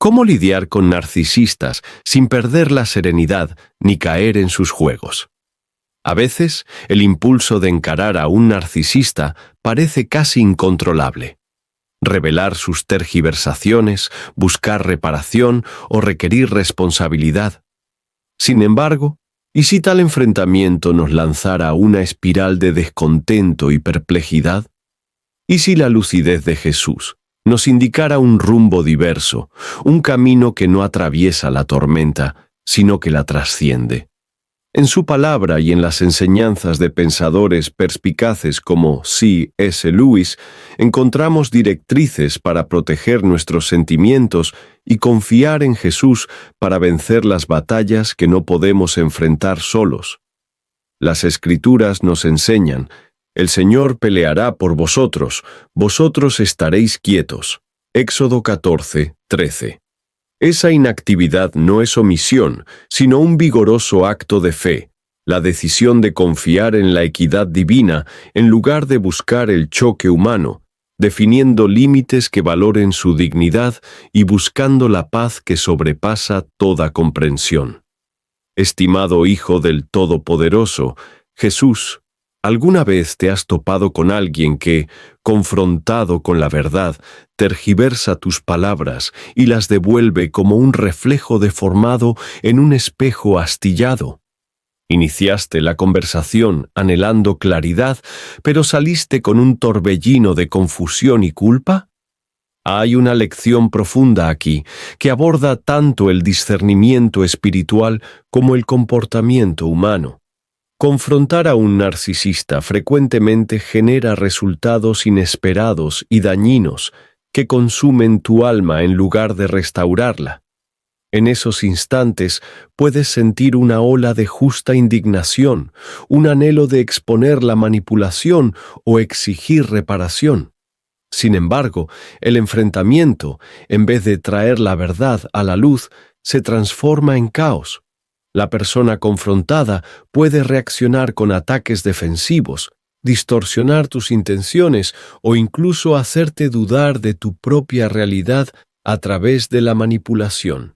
¿Cómo lidiar con narcisistas sin perder la serenidad ni caer en sus juegos? A veces, el impulso de encarar a un narcisista parece casi incontrolable. Revelar sus tergiversaciones, buscar reparación o requerir responsabilidad. Sin embargo, ¿y si tal enfrentamiento nos lanzara a una espiral de descontento y perplejidad? ¿Y si la lucidez de Jesús nos indicara un rumbo diverso, un camino que no atraviesa la tormenta, sino que la trasciende? En su palabra y en las enseñanzas de pensadores perspicaces como C.S. Lewis, encontramos directrices para proteger nuestros sentimientos y confiar en Jesús para vencer las batallas que no podemos enfrentar solos. Las Escrituras nos enseñan: el Señor peleará por vosotros, vosotros estaréis quietos. Éxodo 14:13. Esa inactividad no es omisión, sino un vigoroso acto de fe, la decisión de confiar en la equidad divina en lugar de buscar el choque humano, definiendo límites que valoren su dignidad y buscando la paz que sobrepasa toda comprensión. Estimado Hijo del Todopoderoso, Jesús, ¿alguna vez te has topado con alguien que, confrontado con la verdad, tergiversa tus palabras y las devuelve como un reflejo deformado en un espejo astillado? Iniciaste la conversación anhelando claridad, pero saliste con un torbellino de confusión y culpa? Hay una lección profunda aquí que aborda tanto el discernimiento espiritual como el comportamiento humano. Confrontar a un narcisista frecuentemente genera resultados inesperados y dañinos que consumen tu alma en lugar de restaurarla. En esos instantes puedes sentir una ola de justa indignación, un anhelo de exponer la manipulación o exigir reparación. Sin embargo, el enfrentamiento, en vez de traer la verdad a la luz, se transforma en caos. La persona confrontada puede reaccionar con ataques defensivos, distorsionar tus intenciones o incluso hacerte dudar de tu propia realidad a través de la manipulación.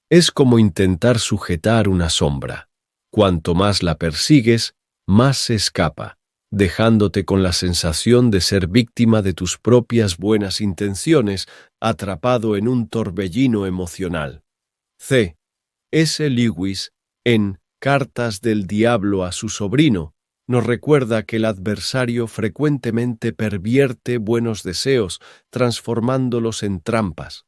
Es como intentar sujetar una sombra. Cuanto más la persigues, más se escapa, dejándote con la sensación de ser víctima de tus propias buenas intenciones, atrapado en un torbellino emocional. C.S. Lewis, en Cartas del Diablo a su sobrino, nos recuerda que el adversario frecuentemente pervierte buenos deseos, transformándolos en trampas.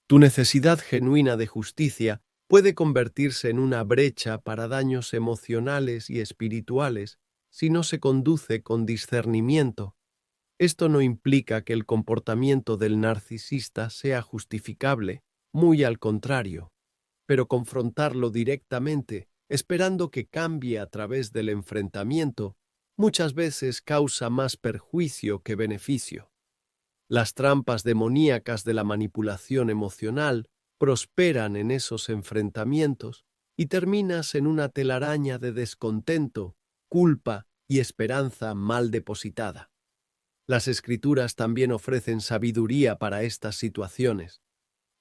Tu necesidad genuina de justicia puede convertirse en una brecha para daños emocionales y espirituales si no se conduce con discernimiento. Esto no implica que el comportamiento del narcisista sea justificable, muy al contrario, pero confrontarlo directamente, esperando que cambie a través del enfrentamiento, muchas veces causa más perjuicio que beneficio. Las trampas demoníacas de la manipulación emocional prosperan en esos enfrentamientos y terminas en una telaraña de descontento, culpa y esperanza mal depositada. Las Escrituras también ofrecen sabiduría para estas situaciones.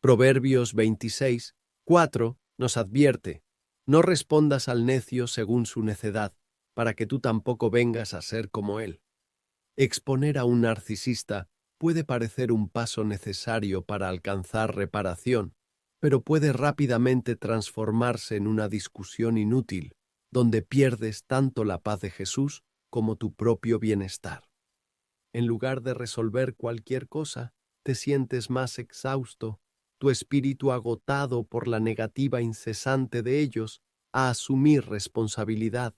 Proverbios 26:4 nos advierte: no respondas al necio según su necedad, para que tú tampoco vengas a ser como él. Exponer a un narcisista puede parecer un paso necesario para alcanzar reparación, pero puede rápidamente transformarse en una discusión inútil, donde pierdes tanto la paz de Jesús como tu propio bienestar. En lugar de resolver cualquier cosa, te sientes más exhausto, tu espíritu agotado por la negativa incesante de ellos a asumir responsabilidad.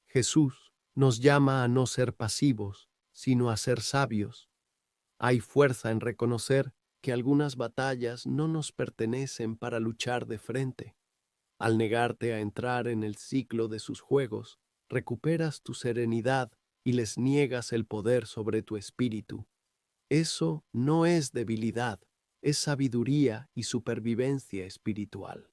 Jesús nos llama a no ser pasivos, sino a ser sabios. Hay fuerza en reconocer que algunas batallas no nos pertenecen para luchar de frente. Al negarte a entrar en el ciclo de sus juegos, recuperas tu serenidad y les niegas el poder sobre tu espíritu. Eso no es debilidad, es sabiduría y supervivencia espiritual.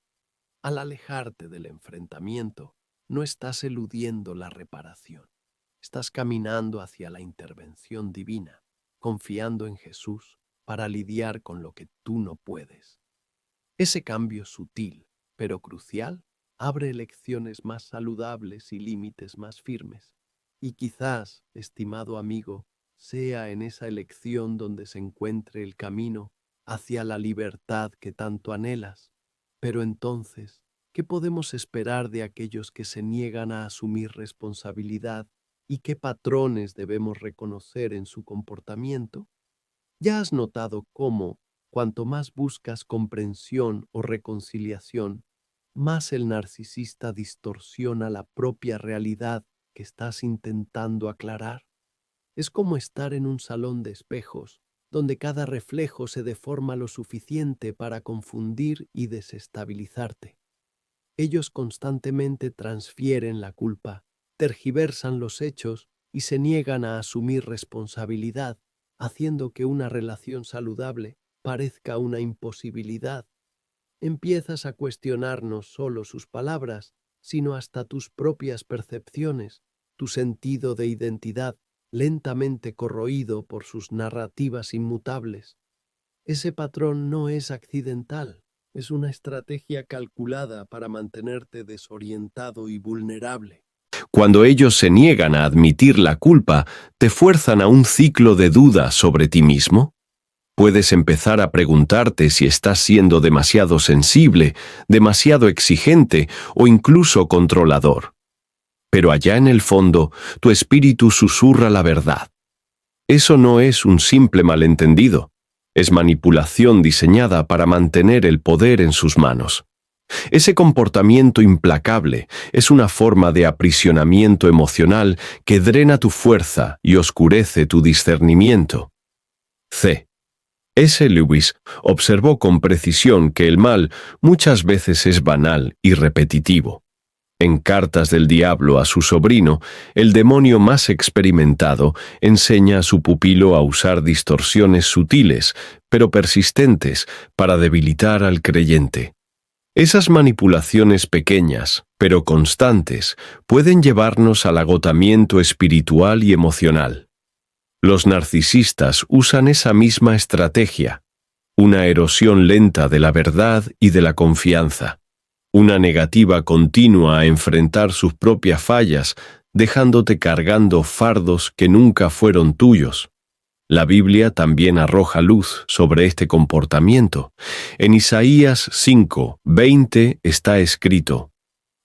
Al alejarte del enfrentamiento, no estás eludiendo la reparación. Estás caminando hacia la intervención divina, confiando en Jesús para lidiar con lo que tú no puedes. Ese cambio sutil, pero crucial, abre elecciones más saludables y límites más firmes. Y quizás, estimado amigo, sea en esa elección donde se encuentre el camino hacia la libertad que tanto anhelas. Pero entonces, ¿qué podemos esperar de aquellos que se niegan a asumir responsabilidad y qué patrones debemos reconocer en su comportamiento? ¿Ya has notado cómo, cuanto más buscas comprensión o reconciliación, más el narcisista distorsiona la propia realidad que estás intentando aclarar? Es como estar en un salón de espejos, donde cada reflejo se deforma lo suficiente para confundir y desestabilizarte. Ellos constantemente transfieren la culpa, tergiversan los hechos y se niegan a asumir responsabilidad, haciendo que una relación saludable parezca una imposibilidad. Empiezas a cuestionar no solo sus palabras, sino hasta tus propias percepciones, tu sentido de identidad lentamente corroído por sus narrativas inmutables. Ese patrón no es accidental, es una estrategia calculada para mantenerte desorientado y vulnerable. Cuando ellos se niegan a admitir la culpa, te fuerzan a un ciclo de duda sobre ti mismo. Puedes empezar a preguntarte si estás siendo demasiado sensible, demasiado exigente o incluso controlador. Pero allá en el fondo, tu espíritu susurra la verdad. Eso no es un simple malentendido, es manipulación diseñada para mantener el poder en sus manos. Ese comportamiento implacable es una forma de aprisionamiento emocional que drena tu fuerza y oscurece tu discernimiento. C. S. Lewis observó con precisión que el mal muchas veces es banal y repetitivo. En Cartas del Diablo a su sobrino, el demonio más experimentado enseña a su pupilo a usar distorsiones sutiles, pero persistentes, para debilitar al creyente. Esas manipulaciones pequeñas, pero constantes, pueden llevarnos al agotamiento espiritual y emocional. Los narcisistas usan esa misma estrategia, una erosión lenta de la verdad y de la confianza, una negativa continua a enfrentar sus propias fallas, dejándote cargando fardos que nunca fueron tuyos. La Biblia también arroja luz sobre este comportamiento. En Isaías 5:20 está escrito: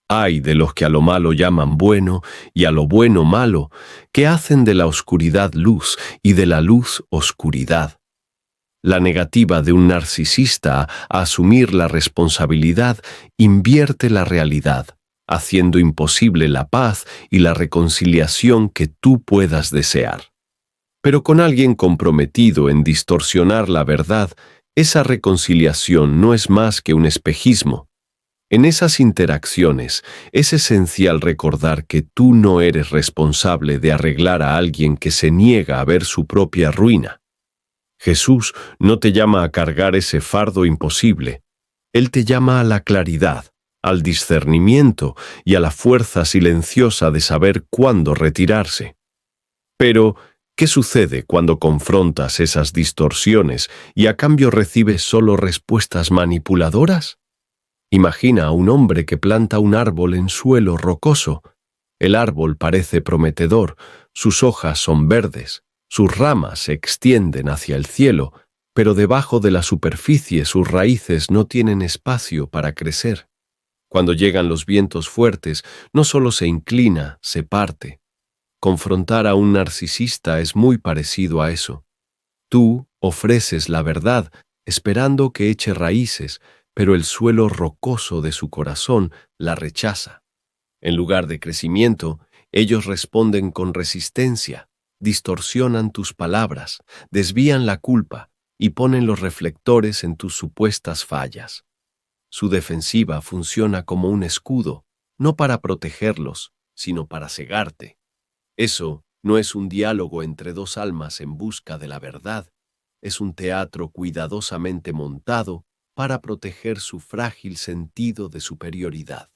«Ay de los que a lo malo llaman bueno y a lo bueno malo, que hacen de la oscuridad luz y de la luz oscuridad». La negativa de un narcisista a asumir la responsabilidad invierte la realidad, haciendo imposible la paz y la reconciliación que tú puedas desear. Pero con alguien comprometido en distorsionar la verdad, esa reconciliación no es más que un espejismo. En esas interacciones es esencial recordar que tú no eres responsable de arreglar a alguien que se niega a ver su propia ruina. Jesús no te llama a cargar ese fardo imposible. Él te llama a la claridad, al discernimiento y a la fuerza silenciosa de saber cuándo retirarse. Pero, ¿qué sucede cuando confrontas esas distorsiones y a cambio recibes solo respuestas manipuladoras? Imagina a un hombre que planta un árbol en suelo rocoso. El árbol parece prometedor, sus hojas son verdes, sus ramas se extienden hacia el cielo, pero debajo de la superficie sus raíces no tienen espacio para crecer. Cuando llegan los vientos fuertes, no solo se inclina, se parte. Confrontar a un narcisista es muy parecido a eso. Tú ofreces la verdad, esperando que eche raíces, pero el suelo rocoso de su corazón la rechaza. En lugar de crecimiento, ellos responden con resistencia, distorsionan tus palabras, desvían la culpa y ponen los reflectores en tus supuestas fallas. Su defensiva funciona como un escudo, no para protegerlos, sino para cegarte. Eso no es un diálogo entre dos almas en busca de la verdad, es un teatro cuidadosamente montado para proteger su frágil sentido de superioridad.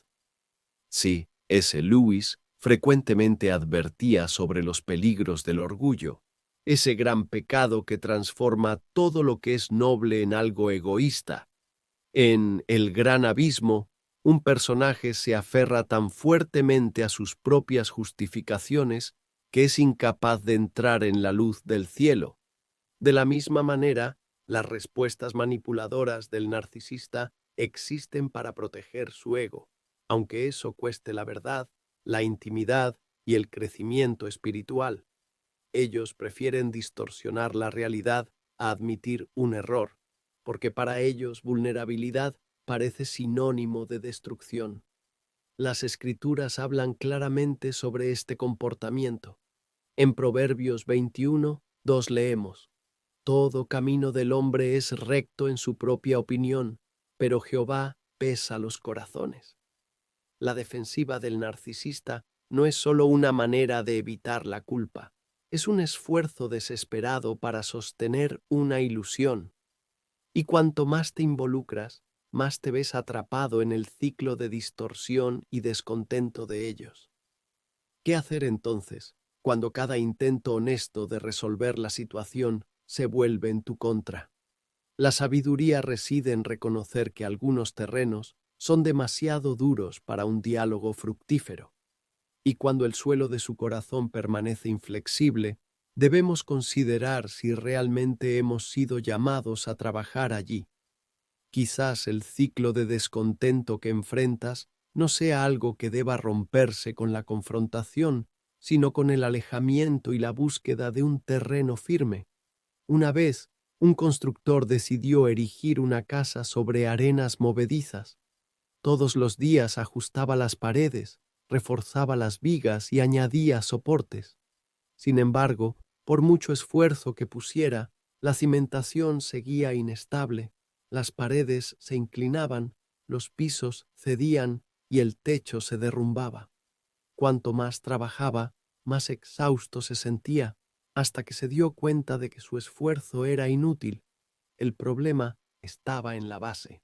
Sí, S. Lewis frecuentemente advertía sobre los peligros del orgullo, ese gran pecado que transforma todo lo que es noble en algo egoísta. En El Gran Abismo, un personaje se aferra tan fuertemente a sus propias justificaciones que es incapaz de entrar en la luz del cielo. De la misma manera, las respuestas manipuladoras del narcisista existen para proteger su ego, aunque eso cueste la verdad, la intimidad y el crecimiento espiritual. Ellos prefieren distorsionar la realidad a admitir un error, porque para ellos vulnerabilidad parece sinónimo de destrucción. Las Escrituras hablan claramente sobre este comportamiento. En Proverbios 21:2 leemos: todo camino del hombre es recto en su propia opinión, pero Jehová pesa los corazones. La defensiva del narcisista no es solo una manera de evitar la culpa, es un esfuerzo desesperado para sostener una ilusión. Y cuanto más te involucras, más te ves atrapado en el ciclo de distorsión y descontento de ellos. ¿Qué hacer entonces, cuando cada intento honesto de resolver la situación se vuelve en tu contra? La sabiduría reside en reconocer que algunos terrenos son demasiado duros para un diálogo fructífero, y cuando el suelo de su corazón permanece inflexible, debemos considerar si realmente hemos sido llamados a trabajar allí. Quizás el ciclo de descontento que enfrentas no sea algo que deba romperse con la confrontación, sino con el alejamiento y la búsqueda de un terreno firme. Una vez, un constructor decidió erigir una casa sobre arenas movedizas. Todos los días ajustaba las paredes, reforzaba las vigas y añadía soportes. Sin embargo, por mucho esfuerzo que pusiera, la cimentación seguía inestable, las paredes se inclinaban, los pisos cedían y el techo se derrumbaba. Cuanto más trabajaba, más exhausto se sentía, hasta que se dio cuenta de que su esfuerzo era inútil. El problema estaba en la base.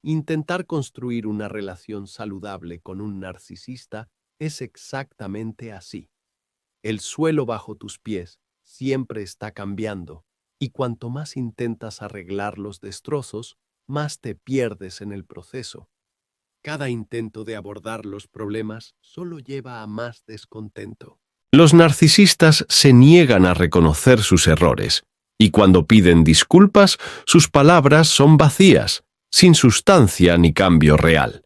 Intentar construir una relación saludable con un narcisista es exactamente así. El suelo bajo tus pies siempre está cambiando, y cuanto más intentas arreglar los destrozos, más te pierdes en el proceso. Cada intento de abordar los problemas solo lleva a más descontento. Los narcisistas se niegan a reconocer sus errores, y cuando piden disculpas, sus palabras son vacías, sin sustancia ni cambio real.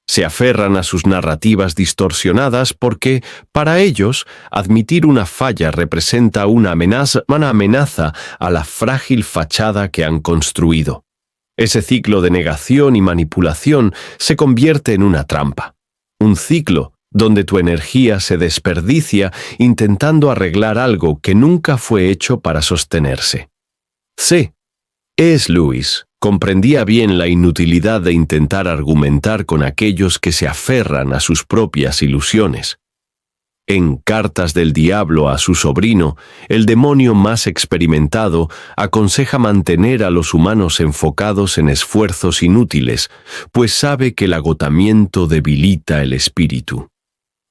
Se aferran a sus narrativas distorsionadas porque, para ellos, admitir una falla representa una amenaza a la frágil fachada que han construido. Ese ciclo de negación y manipulación se convierte en una trampa, un ciclo donde tu energía se desperdicia intentando arreglar algo que nunca fue hecho para sostenerse. C.S. Lewis comprendía bien la inutilidad de intentar argumentar con aquellos que se aferran a sus propias ilusiones. En Cartas del Diablo a su sobrino, el demonio más experimentado aconseja mantener a los humanos enfocados en esfuerzos inútiles, pues sabe que el agotamiento debilita el espíritu.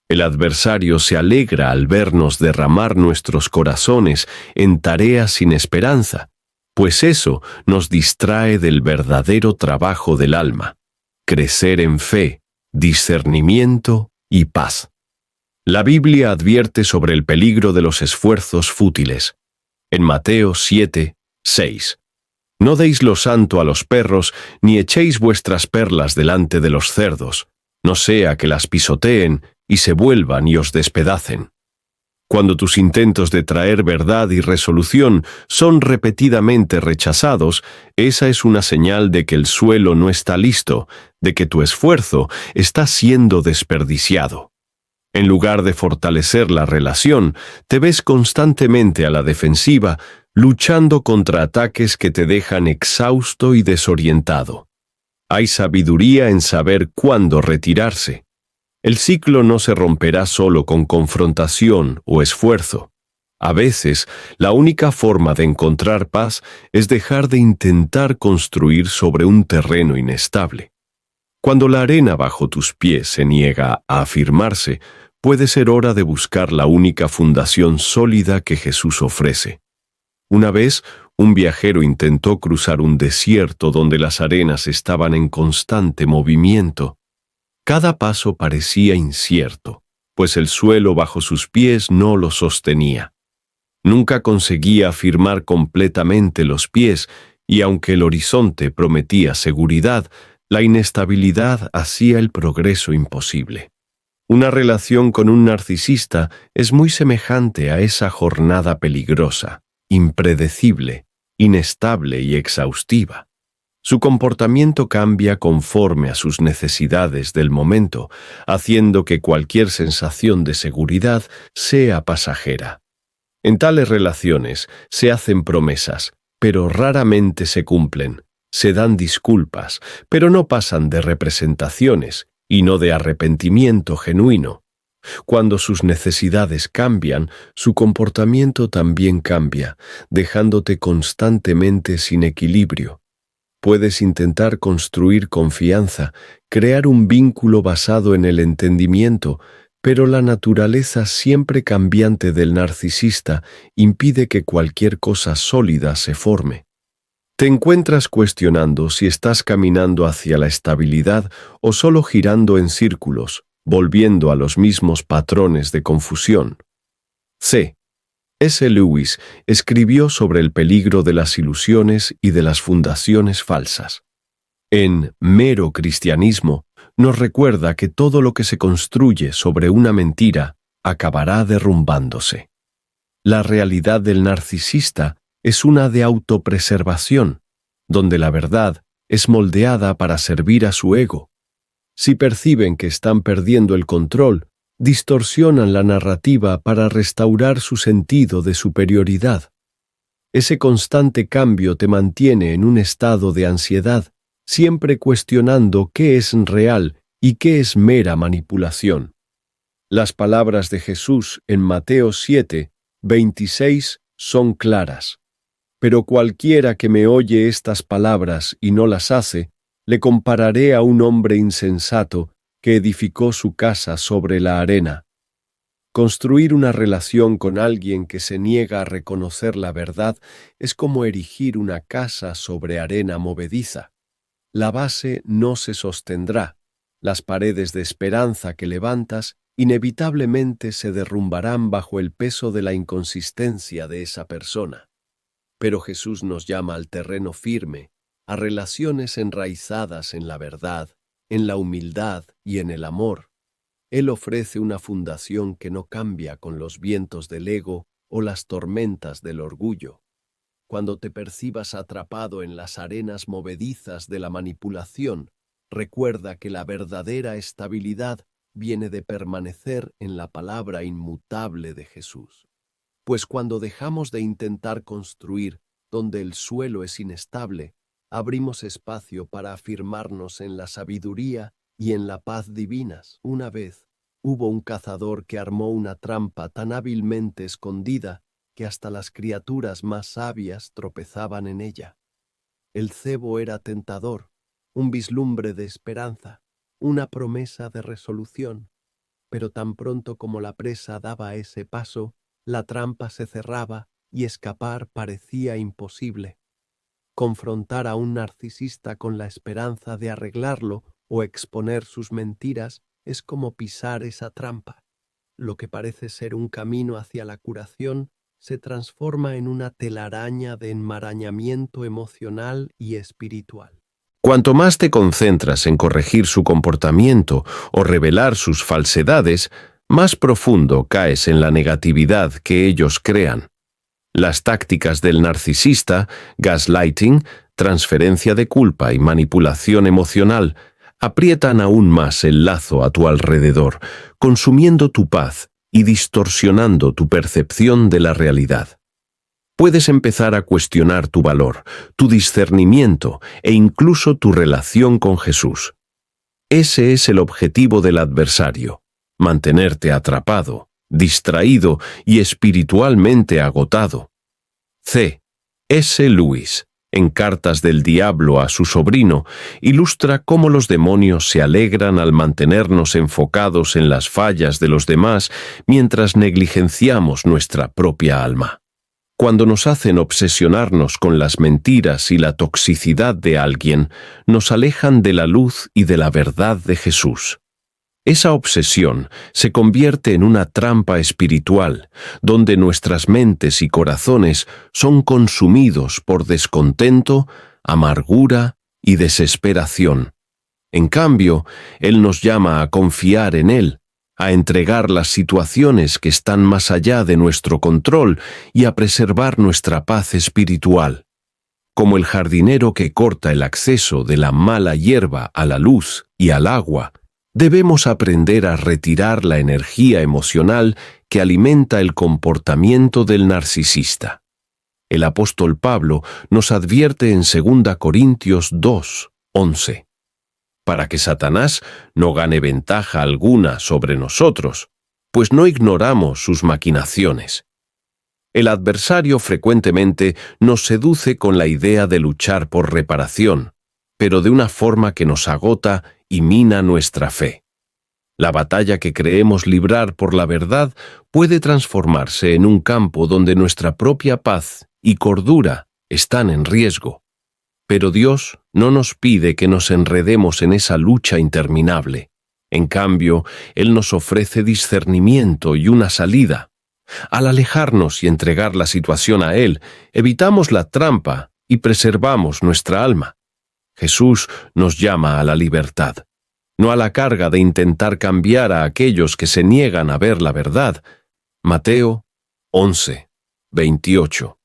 El adversario se alegra al vernos derramar nuestros corazones en tareas sin esperanza, pues eso nos distrae del verdadero trabajo del alma, crecer en fe, discernimiento y paz. La Biblia advierte sobre el peligro de los esfuerzos fútiles. En Mateo 7:6. No deis lo santo a los perros, ni echéis vuestras perlas delante de los cerdos, no sea que las pisoteen y se vuelvan y os despedacen. Cuando tus intentos de traer verdad y resolución son repetidamente rechazados, esa es una señal de que el suelo no está listo, de que tu esfuerzo está siendo desperdiciado. En lugar de fortalecer la relación, te ves constantemente a la defensiva, luchando contra ataques que te dejan exhausto y desorientado. Hay sabiduría en saber cuándo retirarse. El ciclo no se romperá solo con confrontación o esfuerzo. A veces, la única forma de encontrar paz es dejar de intentar construir sobre un terreno inestable. Cuando la arena bajo tus pies se niega a afirmarse, puede ser hora de buscar la única fundación sólida que Jesús ofrece. Una vez, Un viajero intentó cruzar un desierto donde las arenas estaban en constante movimiento. Cada paso parecía incierto, pues el suelo bajo sus pies no lo sostenía. Nunca conseguía firmar completamente los pies, y aunque el horizonte prometía seguridad, la inestabilidad hacía el progreso imposible. Una relación con un narcisista es muy semejante a esa jornada peligrosa, impredecible, inestable y exhaustiva. Su comportamiento cambia conforme a sus necesidades del momento, haciendo que cualquier sensación de seguridad sea pasajera. En tales relaciones se hacen promesas, pero raramente se cumplen. Se dan disculpas, pero no pasan de representaciones y no de arrepentimiento genuino. Cuando sus necesidades cambian, su comportamiento también cambia, dejándote constantemente sin equilibrio. Puedes intentar construir confianza, crear un vínculo basado en el entendimiento, pero la naturaleza siempre cambiante del narcisista impide que cualquier cosa sólida se forme. Te encuentras cuestionando si estás caminando hacia la estabilidad o solo girando en círculos, volviendo a los mismos patrones de confusión. C.S. Lewis escribió sobre el peligro de las ilusiones y de las fundaciones falsas. En Mero Cristianismo nos recuerda que todo lo que se construye sobre una mentira acabará derrumbándose. La realidad del narcisista es una de autopreservación, donde la verdad es moldeada para servir a su ego. Si perciben que están perdiendo el control, distorsionan la narrativa para restaurar su sentido de superioridad. Ese constante cambio te mantiene en un estado de ansiedad, siempre cuestionando qué es real y qué es mera manipulación. Las palabras de Jesús en Mateo 7:26 son claras. Pero cualquiera que me oye estas palabras y no las hace, le compararé a un hombre insensato que edificó su casa sobre la arena. Construir una relación con alguien que se niega a reconocer la verdad es como erigir una casa sobre arena movediza. La base no se sostendrá. Las paredes de esperanza que levantas inevitablemente se derrumbarán bajo el peso de la inconsistencia de esa persona. Pero Jesús nos llama al terreno firme, a relaciones enraizadas en la verdad, en la humildad y en el amor. Él ofrece una fundación que no cambia con los vientos del ego o las tormentas del orgullo. Cuando te percibas atrapado en las arenas movedizas de la manipulación, recuerda que la verdadera estabilidad viene de permanecer en la palabra inmutable de Jesús. Pues cuando dejamos de intentar construir donde el suelo es inestable, abrimos espacio para afirmarnos en la sabiduría y en la paz divinas. Una vez hubo un cazador que armó una trampa tan hábilmente escondida que hasta las criaturas más sabias tropezaban en ella. El cebo era tentador, un vislumbre de esperanza, una promesa de resolución, pero tan pronto como la presa daba ese paso, la trampa se cerraba y escapar parecía imposible. Confrontar a un narcisista con la esperanza de arreglarlo o exponer sus mentiras es como pisar esa trampa. Lo que parece ser un camino hacia la curación se transforma en una telaraña de enmarañamiento emocional y espiritual. Cuanto más te concentras en corregir su comportamiento o revelar sus falsedades, más profundo caes en la negatividad que ellos crean. Las tácticas del narcisista, gaslighting, transferencia de culpa y manipulación emocional, aprietan aún más el lazo a tu alrededor, consumiendo tu paz y distorsionando tu percepción de la realidad. Puedes empezar a cuestionar tu valor, tu discernimiento e incluso tu relación con Jesús. Ese es el objetivo del adversario: mantenerte atrapado, distraído y espiritualmente agotado. C.S. Lewis, en Cartas del Diablo a su sobrino, ilustra cómo los demonios se alegran al mantenernos enfocados en las fallas de los demás mientras negligenciamos nuestra propia alma. Cuando nos hacen obsesionarnos con las mentiras y la toxicidad de alguien, nos alejan de la luz y de la verdad de Jesús. Esa obsesión se convierte en una trampa espiritual, donde nuestras mentes y corazones son consumidos por descontento, amargura y desesperación. En cambio, Él nos llama a confiar en Él, a entregar las situaciones que están más allá de nuestro control y a preservar nuestra paz espiritual. Como el jardinero que corta el acceso de la mala hierba a la luz y al agua, debemos aprender a retirar la energía emocional que alimenta el comportamiento del narcisista. El apóstol Pablo nos advierte en 2 Corintios 2:11. Para que Satanás no gane ventaja alguna sobre nosotros, pues no ignoramos sus maquinaciones. El adversario frecuentemente nos seduce con la idea de luchar por reparación, pero de una forma que nos agota y mina nuestra fe. La batalla que creemos librar por la verdad puede transformarse en un campo donde nuestra propia paz y cordura están en riesgo. Pero Dios no nos pide que nos enredemos en esa lucha interminable. En cambio, Él nos ofrece discernimiento y una salida. Al alejarnos y entregar la situación a Él, evitamos la trampa y preservamos nuestra alma. Jesús nos llama a la libertad, no a la carga de intentar cambiar a aquellos que se niegan a ver la verdad. Mateo 11:28.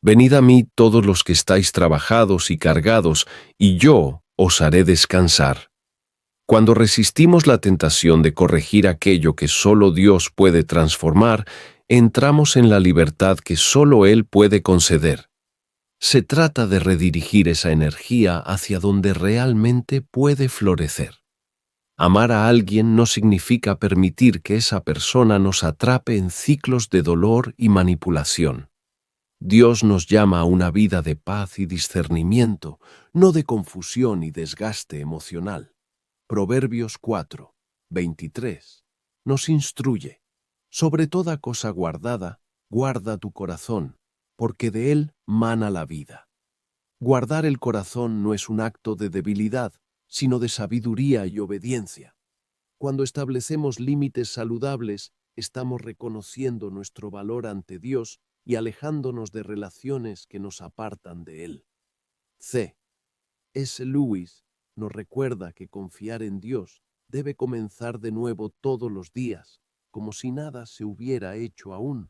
Venid a mí todos los que estáis trabajados y cargados, y yo os haré descansar. Cuando resistimos la tentación de corregir aquello que solo Dios puede transformar, entramos en la libertad que solo Él puede conceder. Se trata de redirigir esa energía hacia donde realmente puede florecer. Amar a alguien no significa permitir que esa persona nos atrape en ciclos de dolor y manipulación. Dios nos llama a una vida de paz y discernimiento, no de confusión y desgaste emocional. Proverbios 4:23 nos instruye: sobre toda cosa guardada, guarda tu corazón, porque de él mana la vida. Guardar el corazón no es un acto de debilidad, sino de sabiduría y obediencia. Cuando establecemos límites saludables, estamos reconociendo nuestro valor ante Dios y alejándonos de relaciones que nos apartan de Él. C.S. Lewis nos recuerda que confiar en Dios debe comenzar de nuevo todos los días, como si nada se hubiera hecho aún.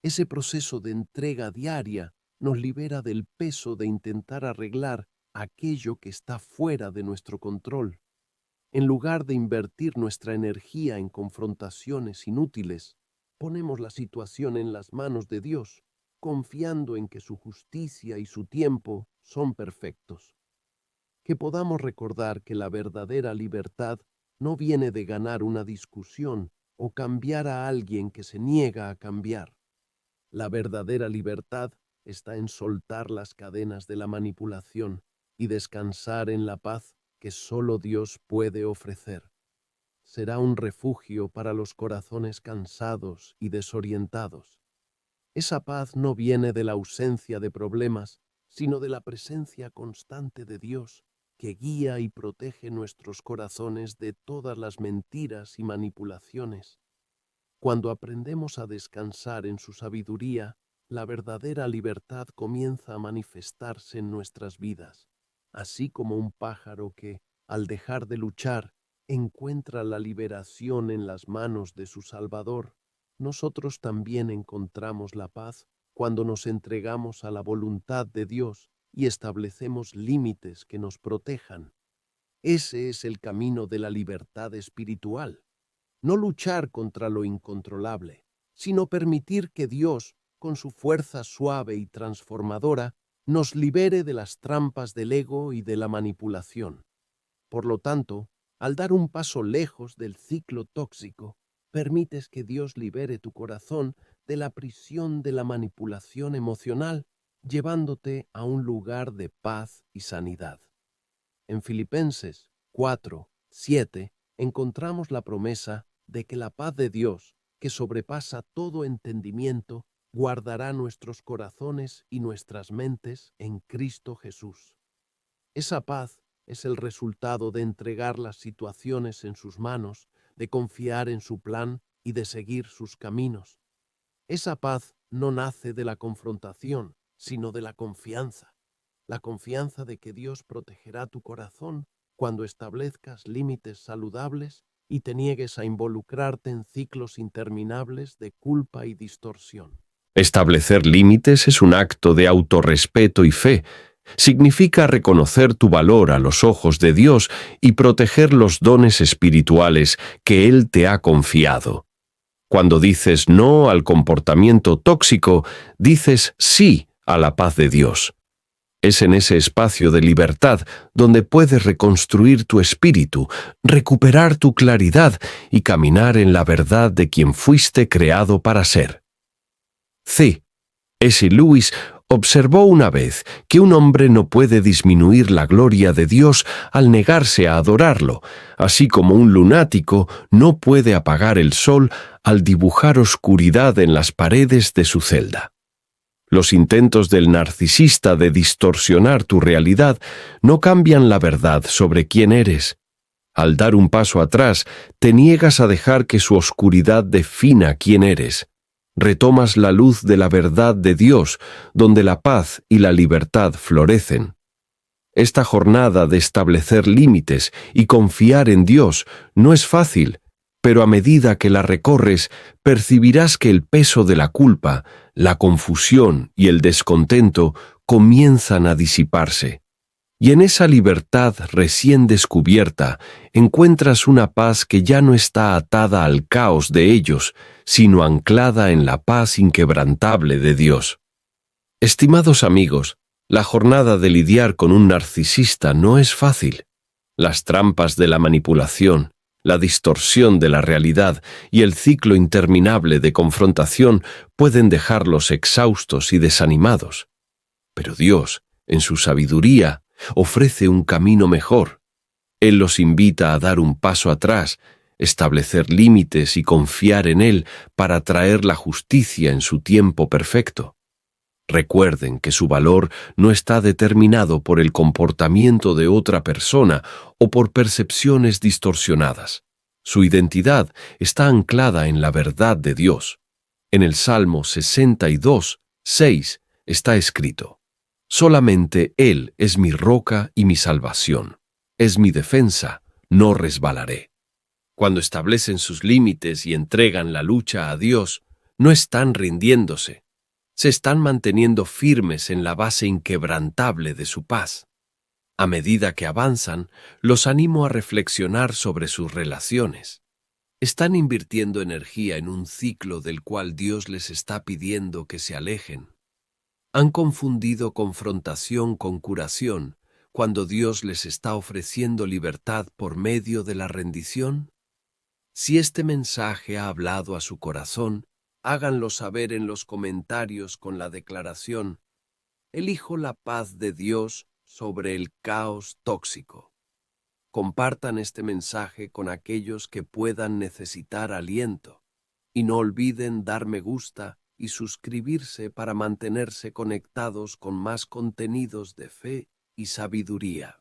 Ese proceso de entrega diaria nos libera del peso de intentar arreglar aquello que está fuera de nuestro control. En lugar de invertir nuestra energía en confrontaciones inútiles, ponemos la situación en las manos de Dios, confiando en que su justicia y su tiempo son perfectos. Que podamos recordar que la verdadera libertad no viene de ganar una discusión o cambiar a alguien que se niega a cambiar. La verdadera libertad está en soltar las cadenas de la manipulación y descansar en la paz que solo Dios puede ofrecer. Será un refugio para los corazones cansados y desorientados. Esa paz no viene de la ausencia de problemas, sino de la presencia constante de Dios, que guía y protege nuestros corazones de todas las mentiras y manipulaciones. Cuando aprendemos a descansar en su sabiduría, la verdadera libertad comienza a manifestarse en nuestras vidas, así como un pájaro que, al dejar de luchar, encuentra la liberación en las manos de su Salvador. Nosotros también encontramos la paz cuando nos entregamos a la voluntad de Dios y establecemos límites que nos protejan. Ese es el camino de la libertad espiritual. No luchar contra lo incontrolable, sino permitir que Dios, con su fuerza suave y transformadora, nos libere de las trampas del ego y de la manipulación. Por lo tanto, al dar un paso lejos del ciclo tóxico, permites que Dios libere tu corazón de la prisión de la manipulación emocional, llevándote a un lugar de paz y sanidad. En Filipenses 4:7 encontramos la promesa de que la paz de Dios, que sobrepasa todo entendimiento, guardará nuestros corazones y nuestras mentes en Cristo Jesús. Esa paz es el resultado de entregar las situaciones en sus manos, de confiar en su plan y de seguir sus caminos. Esa paz no nace de la confrontación, sino de la confianza de que Dios protegerá tu corazón cuando establezcas límites saludables y te niegues a involucrarte en ciclos interminables de culpa y distorsión. Establecer límites es un acto de autorrespeto y fe. Significa reconocer tu valor a los ojos de Dios y proteger los dones espirituales que Él te ha confiado. Cuando dices no al comportamiento tóxico, dices sí a la paz de Dios. Es en ese espacio de libertad donde puedes reconstruir tu espíritu, recuperar tu claridad y caminar en la verdad de quien fuiste creado para ser. C. Lewis observó una vez que un hombre no puede disminuir la gloria de Dios al negarse a adorarlo, así como un lunático no puede apagar el sol al dibujar oscuridad en las paredes de su celda. Los intentos del narcisista de distorsionar tu realidad no cambian la verdad sobre quién eres. Al dar un paso atrás, te niegas a dejar que su oscuridad defina quién eres. Retomas la luz de la verdad de Dios, donde la paz y la libertad florecen. Esta jornada de establecer límites y confiar en Dios no es fácil, pero a medida que la recorres, percibirás que el peso de la culpa, la confusión y el descontento comienzan a disiparse. Y en esa libertad recién descubierta encuentras una paz que ya no está atada al caos de ellos, sino anclada en la paz inquebrantable de Dios. Estimados amigos, la jornada de lidiar con un narcisista no es fácil. Las trampas de la manipulación, la distorsión de la realidad y el ciclo interminable de confrontación pueden dejarlos exhaustos y desanimados. Pero Dios, en su sabiduría, ofrece un camino mejor. Él los invita a dar un paso atrás, establecer límites y confiar en Él para traer la justicia en su tiempo perfecto. Recuerden que su valor no está determinado por el comportamiento de otra persona o por percepciones distorsionadas. Su identidad está anclada en la verdad de Dios. En el Salmo 62:6 está escrito: «Solamente Él es mi roca y mi salvación. Es mi defensa, no resbalaré». Cuando establecen sus límites y entregan la lucha a Dios, no están rindiéndose. Se están manteniendo firmes en la base inquebrantable de su paz. A medida que avanzan, los animo a reflexionar sobre sus relaciones. Están invirtiendo energía en un ciclo del cual Dios les está pidiendo que se alejen. Han confundido confrontación con curación cuando Dios les está ofreciendo libertad por medio de la rendición. Si este mensaje ha hablado a su corazón, háganlo saber en los comentarios con la declaración: «Elijo la paz de Dios sobre el caos tóxico». Compartan este mensaje con aquellos que puedan necesitar aliento. Y no olviden dar me gusta y suscribirse para mantenerse conectados con más contenidos de fe y sabiduría.